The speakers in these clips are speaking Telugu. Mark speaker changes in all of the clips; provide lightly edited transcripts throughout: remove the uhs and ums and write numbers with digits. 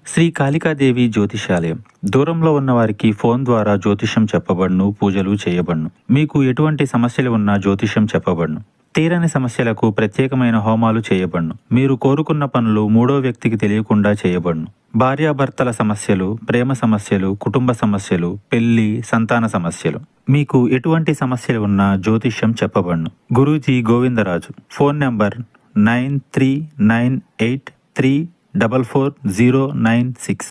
Speaker 1: శ్రీ కాళికాదేవి జ్యోతిషాలయం. దూరంలో ఉన్న వారికి ఫోన్ ద్వారా జ్యోతిష్యం చెప్పబడును, పూజలు చేయబడును. మీకు ఎటువంటి సమస్యలు ఉన్నా జ్యోతిష్యం చెప్పబడును. తీరని సమస్యలకు ప్రత్యేకమైన హోమాలు చేయబడును. మీరు కోరుకున్న పనులు మూడో వ్యక్తికి తెలియకుండా చేయబడును. భార్యాభర్తల సమస్యలు, ప్రేమ సమస్యలు, కుటుంబ సమస్యలు, పెళ్లి, సంతాన సమస్యలు, మీకు ఎటువంటి సమస్యలు ఉన్నా జ్యోతిష్యం చెప్పబడును. గురూజీ గోవిందరాజు. Phone number 9398344096.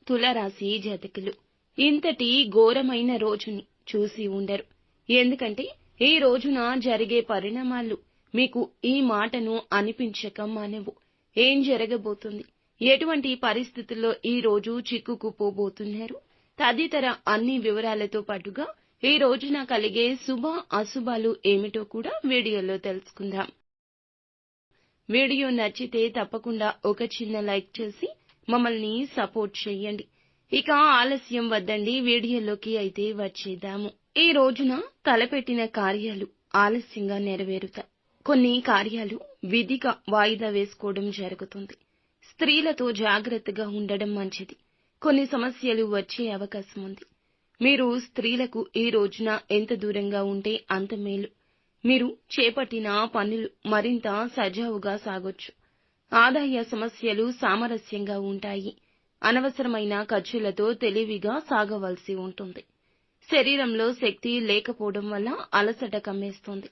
Speaker 2: తులరాశి జాతకులు ఇంతటి ఘోరమైన రోజుని చూసి ఉండరు. ఎందుకంటే ఈ రోజున జరిగే పరిణామాలు మీకు ఈ మాటను అనిపించక మానవు. ఏం జరగబోతుంది, ఎటువంటి పరిస్థితుల్లో ఈ రోజు చిక్కుకుపోబోతున్నారు తదితర అన్ని వివరాలతో పాటుగా ఈ రోజున కలిగే శుభ అశుభాలు ఏమిటో కూడా వీడియోలో తెలుసుకుందాం. వీడియో నచ్చితే తప్పకుండా ఒక చిన్న లైక్ చేసి మమ్మల్ని సపోర్ట్ చేయండి. ఇక ఆలస్యం వద్దండి, వీడియోలోకి అయితే వచ్చేద్దాము. ఈ రోజున తలపెట్టిన కార్యాలు ఆలస్యంగా నెరవేరుతాయి. కొన్ని కార్యాలు విధిగా వాయిదా వేసుకోవడం జరుగుతుంది. స్త్రీలతో జాగ్రత్తగా ఉండడం మంచిది. కొన్ని సమస్యలు వచ్చే అవకాశం ఉంది. మీరు స్త్రీలకు ఈ రోజున ఎంత దూరంగా ఉంటే అంత మేలు. మీరు చేపట్టిన పనులు మరింత సజావుగా సాగొచ్చు. ఆదాయ సమస్యలు సామరస్యంగా ఉంటాయి. అనవసరమైన ఖర్చులతో తెలివిగా సాగవలసి ఉంటుంది. శరీరంలో శక్తి లేకపోవడం వల్ల అలసట కమ్మేస్తుంది.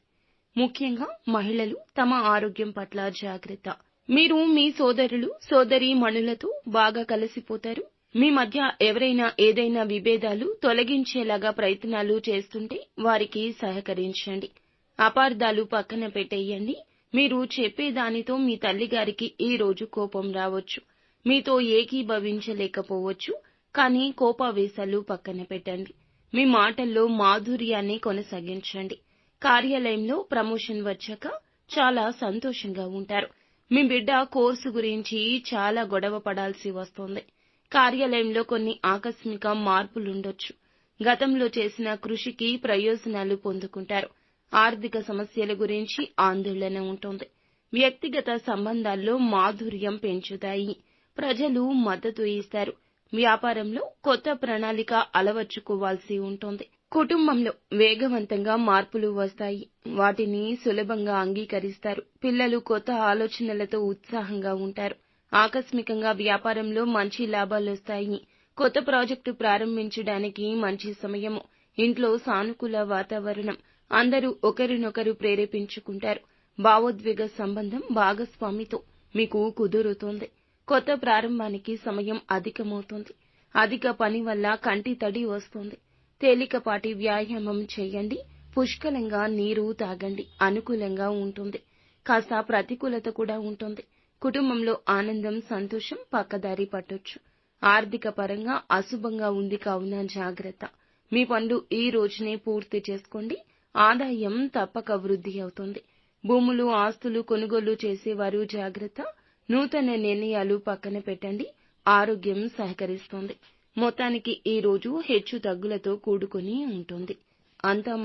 Speaker 2: ముఖ్యంగా మహిళలు తమ ఆరోగ్యం పట్ల జాగ్రత్త. మీరు మీ సోదరులు, సోదరీమణులతో బాగా కలిసిపోతారు. మీ మధ్య ఎవరైనా ఏదైనా విభేదాలు తొలగించేలాగా ప్రయత్నాలు చేస్తుంటే వారికి సహకరించండి. అపార్థాలు పక్కన పెట్టేయండి. మీరు చెప్పేదానితో మీ తల్లిగారికి ఈ రోజు కోపం రావచ్చు. మీతో ఏకీభవించలేకపోవచ్చు. కానీ కోపావేశాలు పక్కన పెట్టండి. మీ మాటల్లో మాధుర్యాన్ని కొనసాగించండి. కార్యాలయంలో ప్రమోషన్ వచ్చాక చాలా సంతోషంగా ఉంటారు. మీ బిడ్డ కోర్సు గురించి చాలా గొడవ పడాల్సి వస్తోంది. కార్యాలయంలో కొన్ని ఆకస్మిక మార్పులుండొచ్చు. గతంలో చేసిన కృషికి ప్రయోజనాలు పొందుకుంటారు. ఆర్థిక సమస్యల గురించి ఆందోళన ఉంటుంది. వ్యక్తిగత సంబంధాల్లో మాధుర్యం పెంచుతాయి. ప్రజలు మద్దతు ఇస్తారు. వ్యాపారంలో కొత్త ప్రణాళిక అలవర్చుకోవాల్సి ఉంటుంది. కుటుంబంలో వేగవంతంగా మార్పులు వస్తాయి. వాటిని సులభంగా అంగీకరిస్తారు. పిల్లలు కొత్త ఆలోచనలతో ఉత్సాహంగా ఉంటారు. ఆకస్మికంగా వ్యాపారంలో మంచి లాభాలొస్తాయి. కొత్త ప్రాజెక్టు ప్రారంభించడానికి మంచి సమయము. ఇంట్లో సానుకూల వాతావరణం. అందరూ ఒకరినొకరు ప్రేరేపించుకుంటారు. భావోద్వేగ సంబంధం భాగస్వామితో మీకు కుదురుతుంది. కొత్త ప్రారంభానికి సమయం అధికమవుతుంది. అధిక పని వల్ల కంటి తడి వస్తుంది. తేలికపాటి వ్యాయామం చేయండి. పుష్కలంగా నీరు తాగండి. అనుకూలంగా ఉంటుంది. కాస్త ప్రతికూలత కూడా ఉంటుంది. కుటుంబంలో ఆనందం, సంతోషం పక్కదారి పట్టొచ్చు. ఆర్థిక పరంగా అశుభంగా ఉంది కావున జాగ్రత్త. మీ పనులు ఈ రోజునే పూర్తి చేసుకోండి. ఆదాయం తప్పక వృద్ధి అవుతుంది. భూములు, ఆస్తులు కొనుగోలు చేసేవారు జాగ్రత్త. నూతన నిర్ణయాలు పక్కన పెట్టండి. ఆరోగ్యం సహకరిస్తుంది. మొత్తానికి ఈ రోజు హెచ్చు తగ్గులతో కూడుకుని ఉంటుంది. అంతా